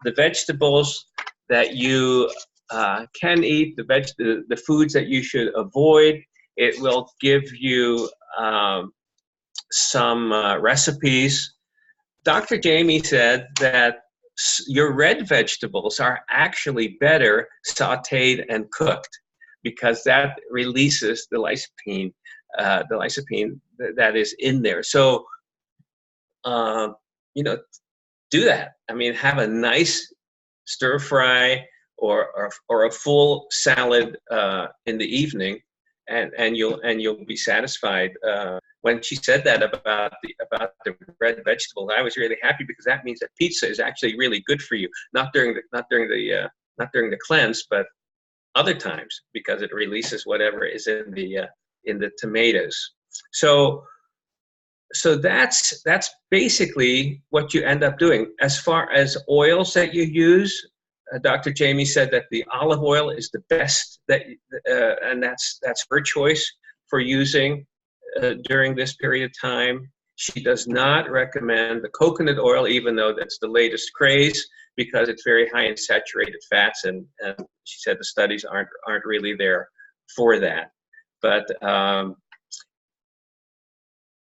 the vegetables that you can eat, the foods that you should avoid. It will give you some recipes. Dr. Jamie said that your red vegetables are actually better sauteed and cooked because that releases the lycopene that is in there. So, you know, do that. I mean, have a nice stir fry or a full salad in the evening, and you'll be satisfied. When she said that about the red vegetables, I was really happy because that means that pizza is actually really good for you. Not during the cleanse, but other times, because it releases whatever is in the tomatoes. So that's basically what you end up doing. As far as oils that you use, Dr. Jamie said that the olive oil is the best, and that's her choice for using during this period of time. She does not recommend the coconut oil, even though that's the latest craze, because it's very high in saturated fats, and she said the studies aren't really there for that. But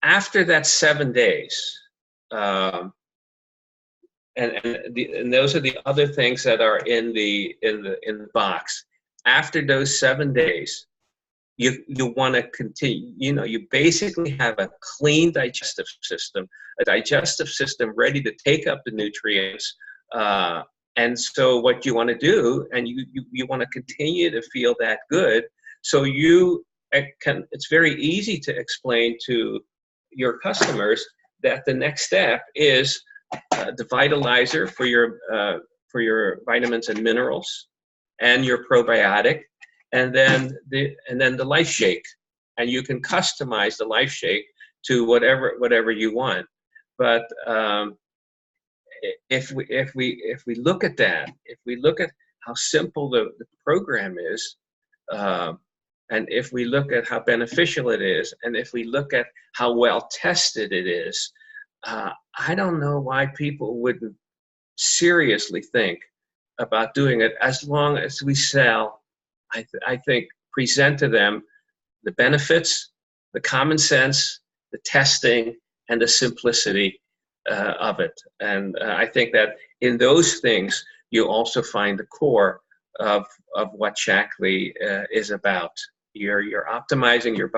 after that 7 days, and those are the other things that are in the box. After those 7 days, you want to continue. You know, you basically have a clean digestive system, a digestive system ready to take up the nutrients. And so what you want to do, and you want to continue to feel that good. So it's very easy to explain to your customers that the next step is the vitalizer for your vitamins and minerals, and your probiotic, and then the Life Shake, and you can customize the Life Shake to whatever you want. But if we look at that, if we look at how simple the program is, and if we look at how beneficial it is, and if we look at how well tested it is, I don't know why people wouldn't seriously think about doing it, as long as we sell, I think, present to them the benefits, the common sense, the testing, and the simplicity of it. And I think that in those things, you also find the core of what Shaklee is about. You're optimizing your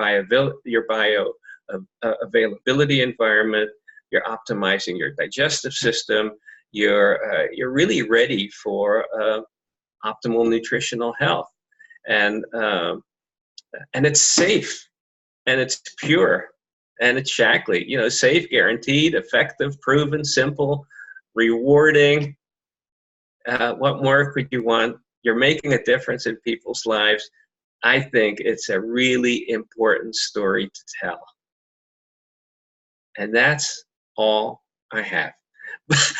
availability environment. You're optimizing your digestive system. You're really ready for optimal nutritional health, and it's safe, and it's pure, and it's Shaklee. You know, safe, guaranteed, effective, proven, simple, rewarding. What more could you want? You're making a difference in people's lives. I think it's a really important story to tell. And that's all I have.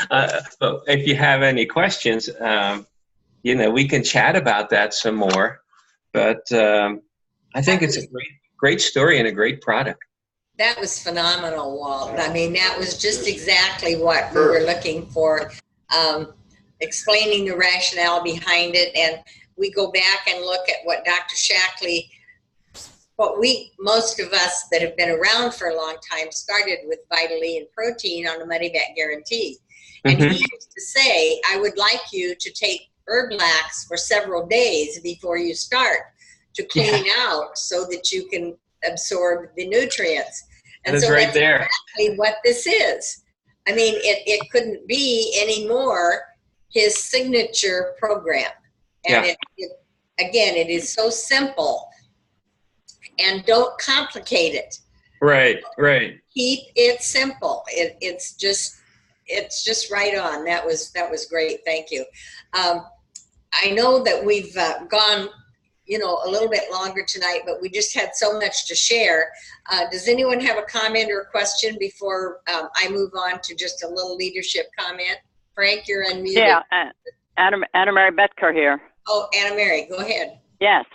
But if you have any questions, you know, we can chat about that some more. But I think it's a great story and a great product. That was phenomenal, Walt. I mean, that was just exactly what we were looking for, explaining the rationale behind it. And we go back and look at what Dr. Shaklee, most of us that have been around for a long time started with Vital E and protein on the Money Back Guarantee. And he used to say, I would like you to take Herblax for several days before you start to clean out so that you can absorb the nutrients. And so right that's there. Exactly what this is. I mean, it couldn't be any more his signature program. And again, it is so simple, and don't complicate it. Right. Keep it simple. It's just right on. That was great. Thank you. I know that we've gone, you know, a little bit longer tonight, but we just had so much to share. Does anyone have a comment or a question before I move on to just a little leadership comment? Frank, you're unmuted. Yeah, Anna Mary Betker here. Oh, Anna Mary, go ahead. Yes.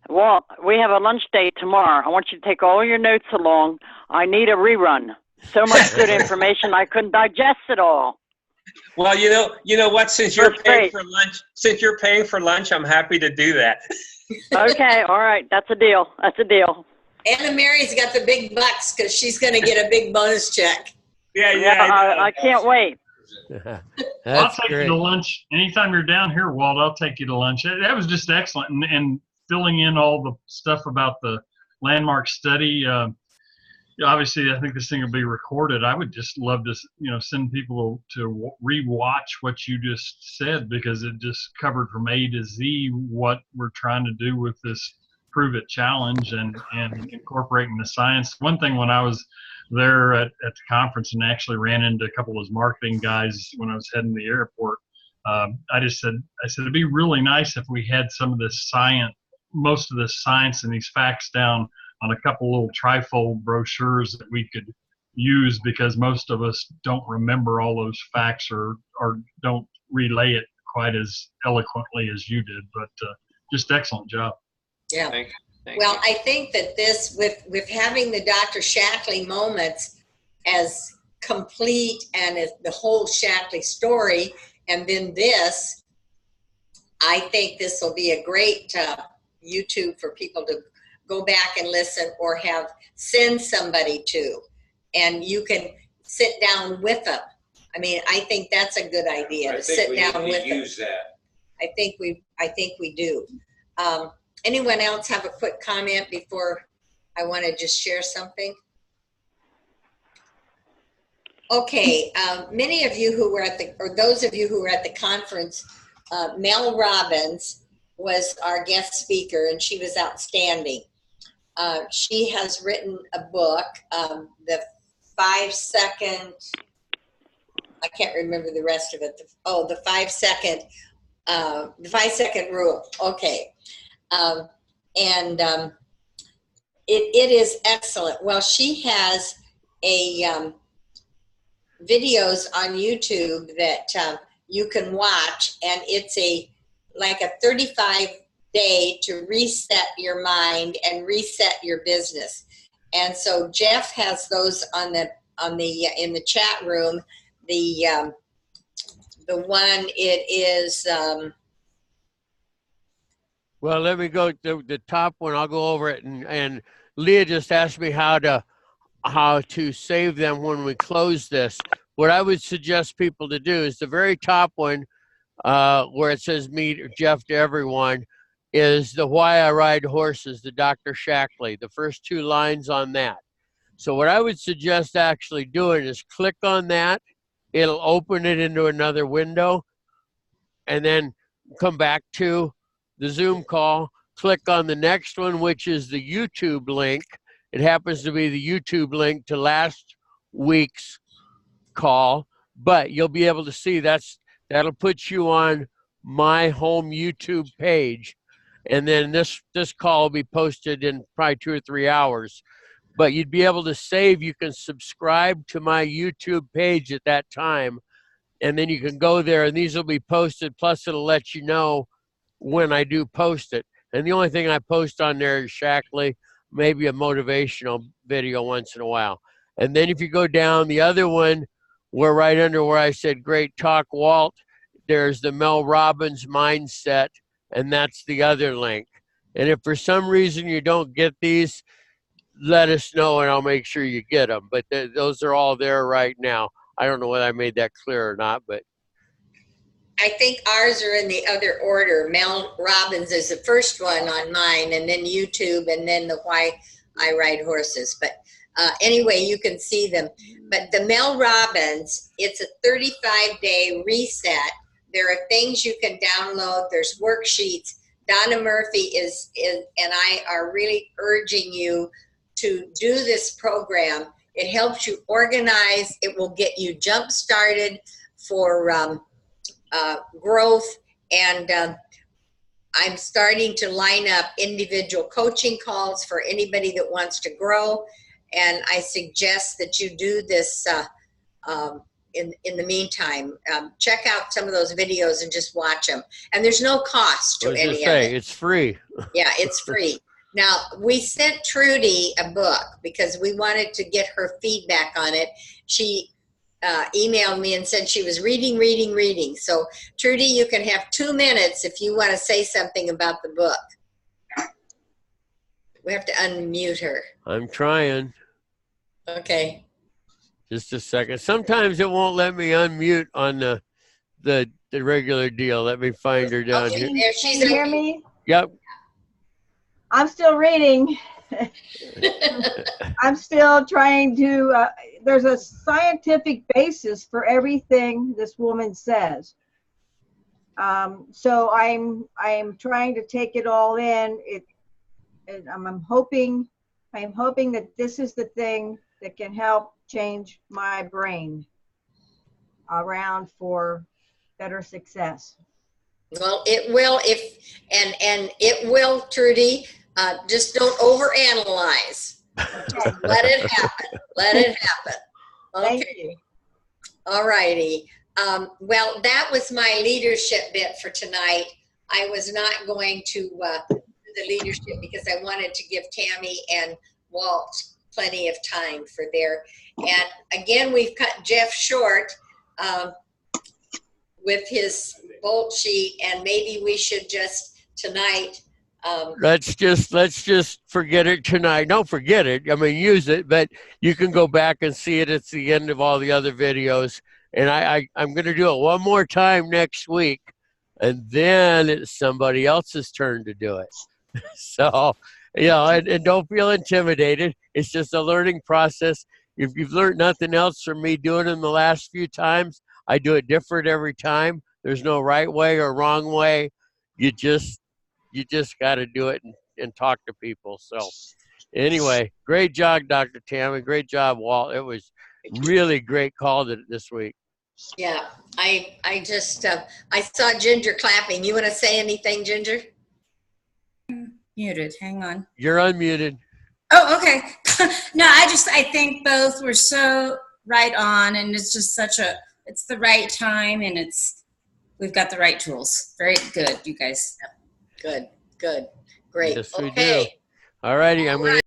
Well, we have a lunch date tomorrow. I want you to take all your notes along. I need a rerun. So much good information, I couldn't digest it all. Well, you know what? Since you're paying for lunch, I'm happy to do that. Okay, all right. That's a deal. That's a deal. Anna Mary's got the big bucks because she's going to get a big bonus check. Yeah. I can't wait. I'll take you to lunch anytime you're down here, Walt. I'll take you to lunch. That was just excellent, and filling in all the stuff about the landmark study. Obviously, I think this thing will be recorded. I would just love to, send people to re-watch what you just said, because it just covered from A to Z what we're trying to do with this Prove It challenge and incorporating the science. One thing, when I was there at the conference and actually ran into a couple of those marketing guys when I was heading to the airport, I said it'd be really nice if we had some of this science, most of this science and these facts down on a couple little trifold brochures that we could use, because most of us don't remember all those facts or don't relay it quite as eloquently as you did. But just excellent job. Yeah. Thank Well, you. I think that this, with having the Dr. Shaklee moments as complete and as the whole Shaklee story, and then this, I think this will be a great YouTube for people to go back and listen, or send somebody to, and you can sit down with them. I mean, I think that's a good idea to sit down with them. Use that. I think we do. Anyone else have a quick comment before I want to just share something? Okay, many of you who were those of you who were at the conference, Mel Robbins was our guest speaker, and she was outstanding. She has written a book, the 5-second, I can't remember the rest of it. The 5-second rule. Okay. It is excellent. Well, she has videos on YouTube that you can watch, and it's like a 35-day to reset your mind and reset your business. And so Jeff has those in the chat room. The one it is. Well, let me go to the top one. I'll go over it, and Leah just asked me how to save them when we close this. What I would suggest people to do is the very top one, where it says "Meet Jeff to Everyone," is the "Why I Ride Horses," the Dr. Shaklee. The first 2 lines on that. So what I would suggest actually doing is click on that. It'll open it into another window, and then come back to the Zoom call, click on the next one, which is the YouTube link. It happens to be the YouTube link to last week's call, but you'll be able to see that'll put you on my home YouTube page. And then this call will be posted in probably 2 or 3 hours. But you'd be able to save, you can subscribe to my YouTube page at that time, and then you can go there and these will be posted, plus it'll let you know when I do post it. And the only thing I post on there is Shaklee, maybe a motivational video once in a while. And then if you go down, the other one, we're right under where I said, "Great talk, Walt." There's the Mel Robbins mindset, and that's the other link. And if for some reason you don't get these, let us know and I'll make sure you get them. But those are all there right now. I don't know whether I made that clear or not, but I think ours are in the other order. Mel Robbins is the first one on mine, and then YouTube, and then the Why I Ride Horses. But anyway, you can see them. But the Mel Robbins, it's a 35-day reset. There are things you can download. There's worksheets. Donna Murphy and I are really urging you to do this program. It helps you organize. It will get you jump-started for growth, and I'm starting to line up individual coaching calls for anybody that wants to grow, and I suggest that you do this in the meantime, check out some of those videos and just watch them. And there's no cost to any of it. It's free. Yeah, it's free. Now, we sent Trudy a book because we wanted to get her feedback on it. She emailed me and said she was reading. So, Trudy, you can have 2 minutes if you want to say something about the book. We have to unmute her. I'm trying. Okay. Just a second. Sometimes it won't let me unmute on the regular deal. Let me find her down here. There she's. Can you hear me? Yep. I'm still reading. I'm still trying to, there's a scientific basis for everything this woman says. So I'm trying to take it all in. I'm hoping that this is the thing that can help change my brain around for better success. Well, it will and it will, Trudy. Just don't overanalyze. Just let it happen. Let it happen. Okay. Thank you. All righty. Well, that was my leadership bit for tonight. I was not going to do the leadership because I wanted to give Tami and Walt plenty of time for their. And again, we've cut Jeff short with his bolt sheet, and maybe we should just tonight. Let's just forget it tonight. Don't forget it. I mean, use it, but you can go back and see it at the end of all the other videos. And I'm going to do it one more time next week, and then it's somebody else's turn to do it. So, you know, and don't feel intimidated. It's just a learning process. If you've learned nothing else from me doing it in the last few times, I do it different every time. There's no right way or wrong way. You just got to do it and talk to people. So anyway, great job, Dr. Tami. Great job, Walt. It was really great call this week. Yeah, I just, I saw Ginger clapping. You want to say anything, Ginger? Muted, hang on. You're unmuted. Oh, okay. No, I think both were so right on, and it's just it's the right time, and we've got the right tools. Very good, you guys. Good, great. Yes, we okay. do. All righty, I'm going to